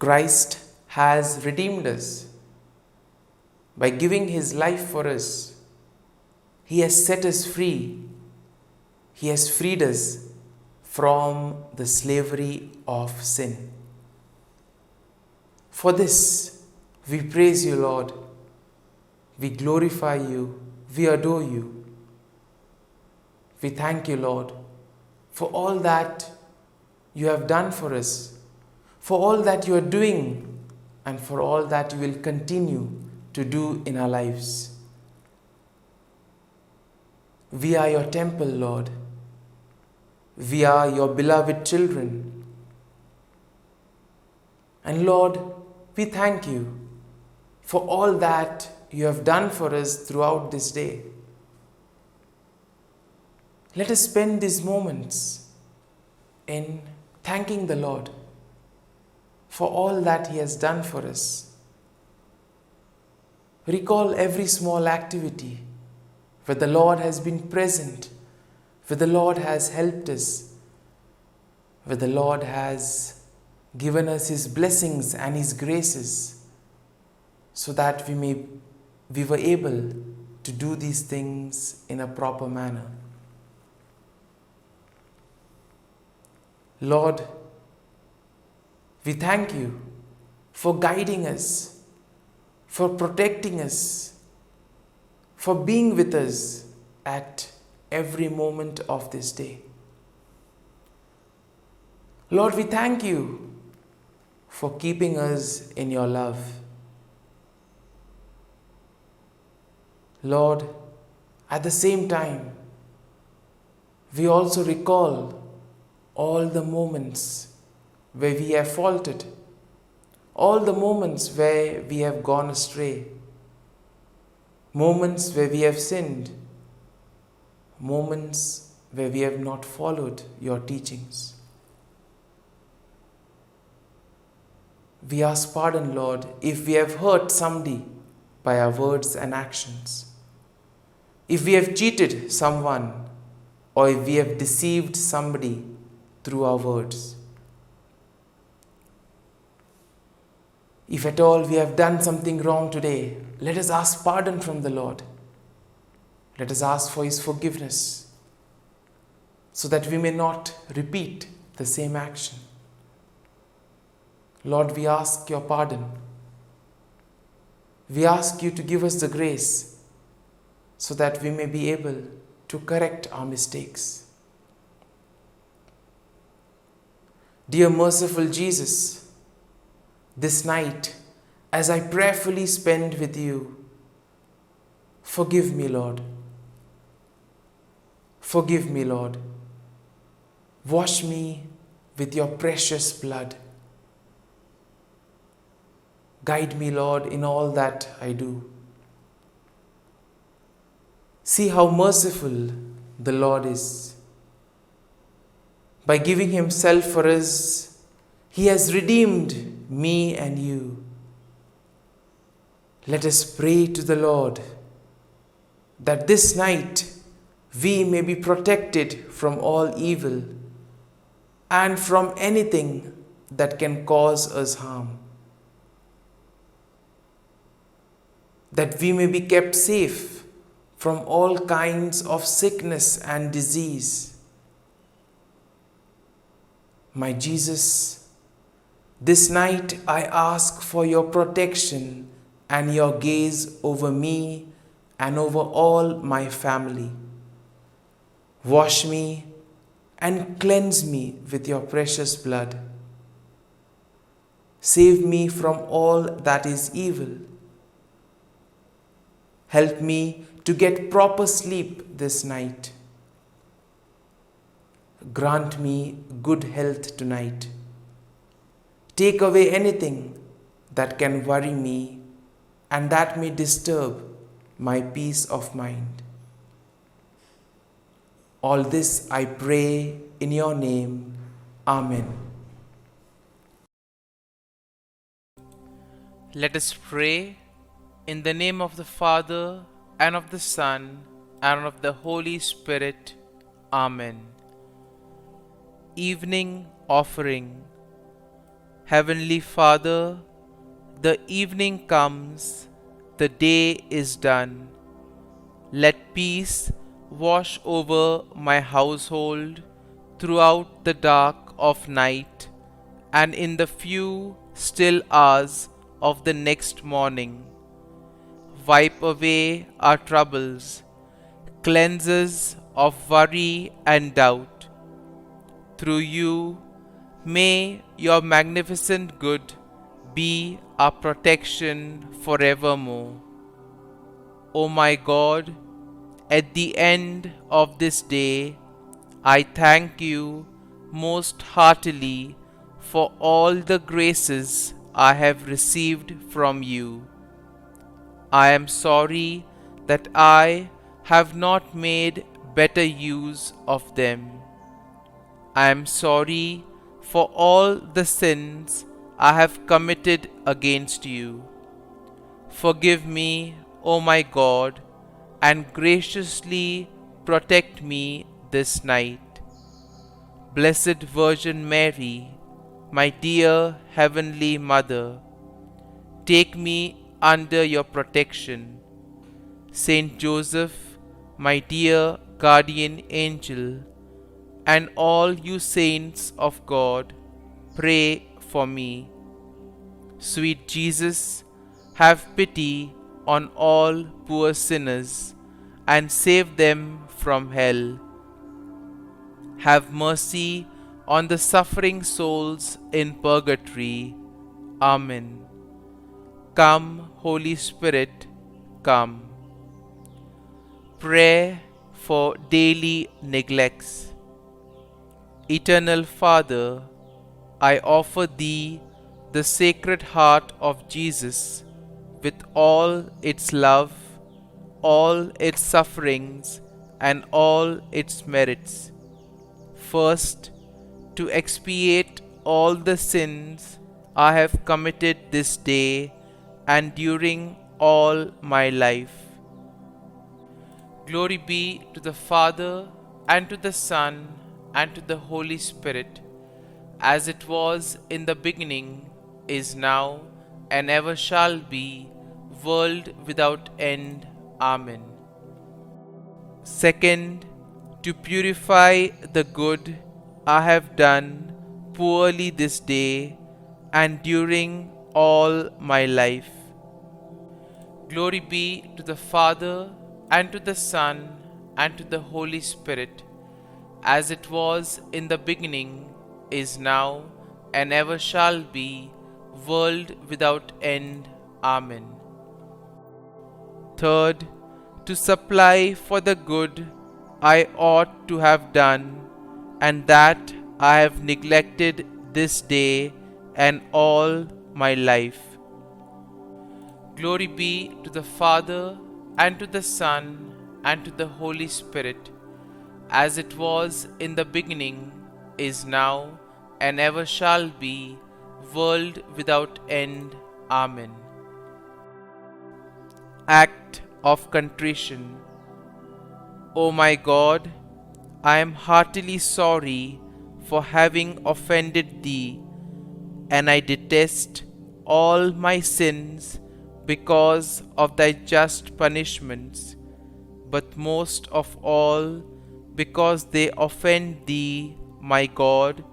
Christ has redeemed us by giving his life for us. He has set us free. He has freed us from the slavery of sin. For this, we praise you, Lord. We glorify you. We adore you. We thank you, Lord, for all that you have done for us, for all that you are doing, and for all that you will continue to do in our lives. We are your temple, Lord. We are your beloved children. And Lord, we thank you for all that you have done for us throughout this day. Let us spend these moments in thanking the Lord for all that he has done for us. Recall every small activity where the Lord has been present, where the Lord has helped us, where the Lord has given us his blessings and his graces, so that we were able to do these things in a proper manner. Lord, we thank you for guiding us, for protecting us, for being with us at every moment of this day. Lord, we thank you for keeping us in your love. Lord, at the same time, we also recall all the moments where we have faltered, all the moments where we have gone astray, moments where we have sinned, moments where we have not followed your teachings. We ask pardon, Lord, if we have hurt somebody by our words and actions, if we have cheated someone, or if we have deceived somebody through our words. If at all we have done something wrong today, let us ask pardon from the Lord. Let us ask for his forgiveness, so that we may not repeat the same action. Lord, we ask your pardon. We ask you to give us the grace so that we may be able to correct our mistakes. Dear merciful Jesus, this night, as I prayerfully spend with you, forgive me, Lord. Forgive me, Lord. Wash me with your precious blood. Guide me, Lord, in all that I do. See how merciful the Lord is. By giving himself for us, he has redeemed me and you. Let us pray to the Lord that this night we may be protected from all evil and from anything that can cause us harm. That we may be kept safe from all kinds of sickness and disease. My Jesus, this night I ask for your protection and your gaze over me and over all my family. Wash me and cleanse me with your precious blood. Save me from all that is evil. Help me to get proper sleep this night. Grant me good health tonight. Take away anything that can worry me and that may disturb my peace of mind. All this I pray in your name. Amen. Let us pray in the name of the Father, and of the Son, and of the Holy Spirit. Amen. Evening Offering. Heavenly Father, the evening comes, the day is done. Let peace wash over my household throughout the dark of night and in the few still hours of the next morning. Wipe away our troubles, cleanse us of worry and doubt. Through you, may your magnificent good be our protection forevermore. O my God, at the end of this day, I thank you most heartily for all the graces I have received from you. I am sorry that I have not made better use of them. I am sorry for all the sins I have committed against you. Forgive me, O my God, and graciously protect me this night. Blessed Virgin Mary, my dear Heavenly Mother, take me under your protection. Saint Joseph, my dear guardian angel, and all you saints of God, pray for me. Sweet Jesus, have pity on all poor sinners and save them from hell. Have mercy on the suffering souls in purgatory. Amen. Come, Holy Spirit, come. Prayer for daily neglects. Eternal Father, I offer Thee the Sacred Heart of Jesus with all its love, all its sufferings, and all its merits. First, to expiate all the sins I have committed this day and during all my life. Glory be to the Father, and to the Son, and to the Holy Spirit, as it was in the beginning, is now, and ever shall be, world without end. Amen. Second, to purify the good I have done poorly this day and during all my life. Glory be to the Father, and to the Son, and to the Holy Spirit, as it was in the beginning, is now, and ever shall be, world without end. Amen. Third, to supply for the good I ought to have done, and that I have neglected this day and all my life. Glory be to the Father, and to the Son, and to the Holy Spirit, as it was in the beginning, is now, and ever shall be, world without end. Amen. Act of Contrition. O my God, I am heartily sorry for having offended Thee, and I detest all my sins because of Thy just punishments, but most of all because they offend Thee, my God,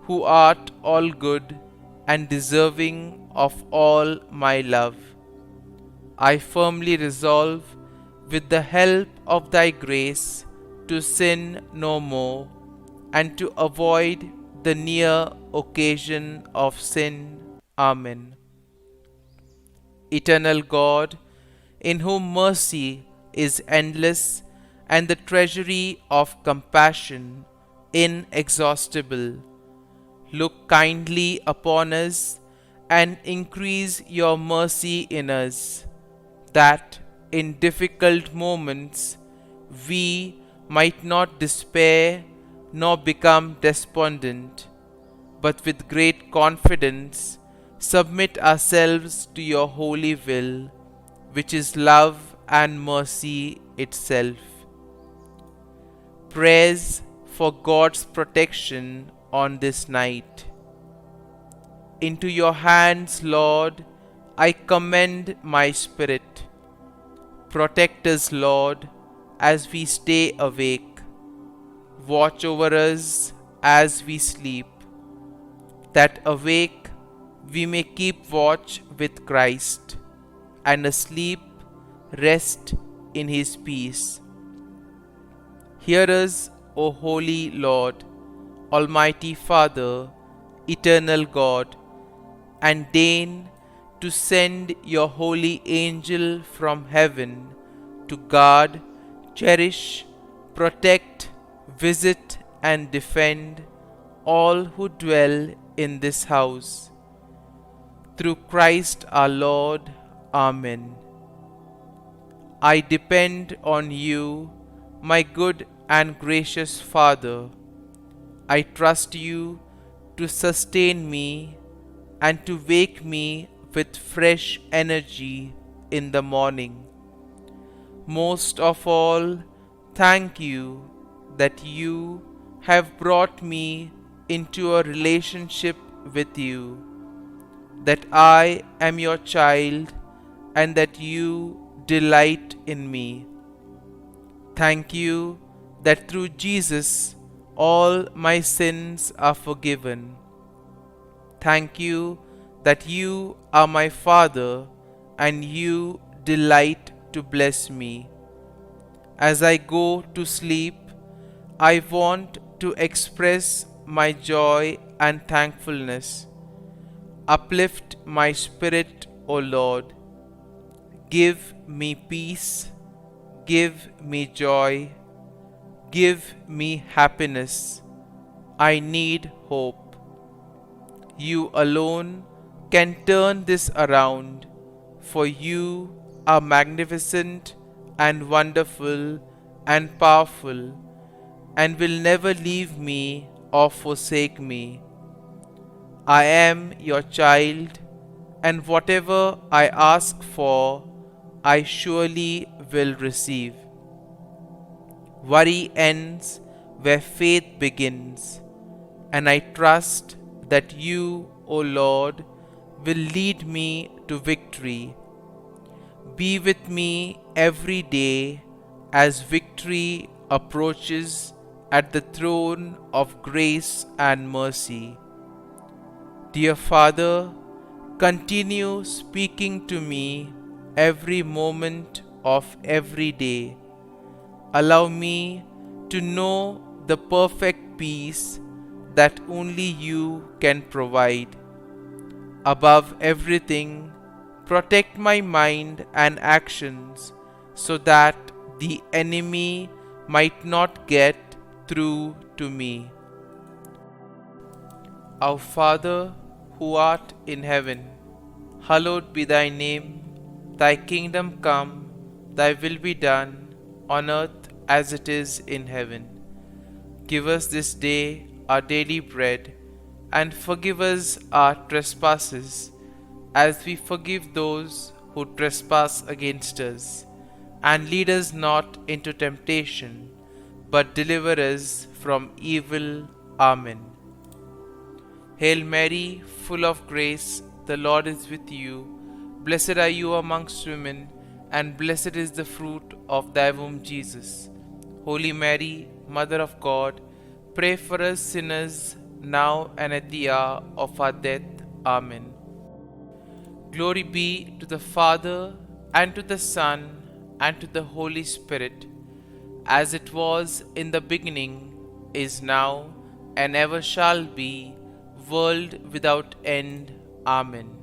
who art all good and deserving of all my love. I firmly resolve, with the help of Thy grace, to sin no more, and to avoid the near occasion of sin. Amen. Eternal God, in whom mercy is endless and the treasury of compassion inexhaustible, look kindly upon us and increase your mercy in us, that in difficult moments we might not despair nor become despondent, but with great confidence submit ourselves to your holy will, which is love and mercy itself. Prayers for God's protection on this night. into your hands, Lord, I commend my spirit. Protect us, Lord, as we stay awake. Watch over us as we sleep, that awake we may keep watch with Christ, and asleep rest in his peace. Hear us, O Holy Lord, Almighty Father, Eternal God, and deign to send your holy angel from heaven to guard, cherish, protect, visit, and defend all who dwell in this house. Through Christ our Lord. Amen. I depend on you, my good and gracious Father. I trust you to sustain me and to wake me with fresh energy in the morning. Most of all, thank you that you have brought me into a relationship with you, that I am your child and that you delight in me. Thank you that through Jesus all my sins are forgiven. Thank you that you are my Father and you delight to bless me. As I go to sleep, I want to express my joy and thankfulness. Uplift my spirit, O Lord. Give me peace, give me joy, give me happiness. I need hope. You alone can turn this around, for you are magnificent and wonderful and powerful, and will never leave me or forsake me. I am your child, and whatever I ask for, I surely will receive. Worry ends where faith begins, and I trust that you, O Lord, will lead me to victory. Be with me every day as victory approaches at the throne of grace and mercy. Dear Father, continue speaking to me every moment of every day. Allow me to know the perfect peace that only you can provide. Above everything, protect my mind and actions so that the enemy might not get through to me. Our Father, who art in heaven, hallowed be thy name. Thy kingdom come, thy will be done, on earth as it is in heaven. Give us this day our daily bread, and forgive us our trespasses, as we forgive those who trespass against us. And lead us not into temptation, but deliver us from evil. Amen. Hail Mary, full of grace, the Lord is with you. Blessed are you amongst women, and blessed is the fruit of thy womb, Jesus. Holy Mary, Mother of God, pray for us sinners, now and at the hour of our death. Amen. Glory be to the Father, and to the Son, and to the Holy Spirit, as it was in the beginning, is now, and ever shall be, world without end. Amen.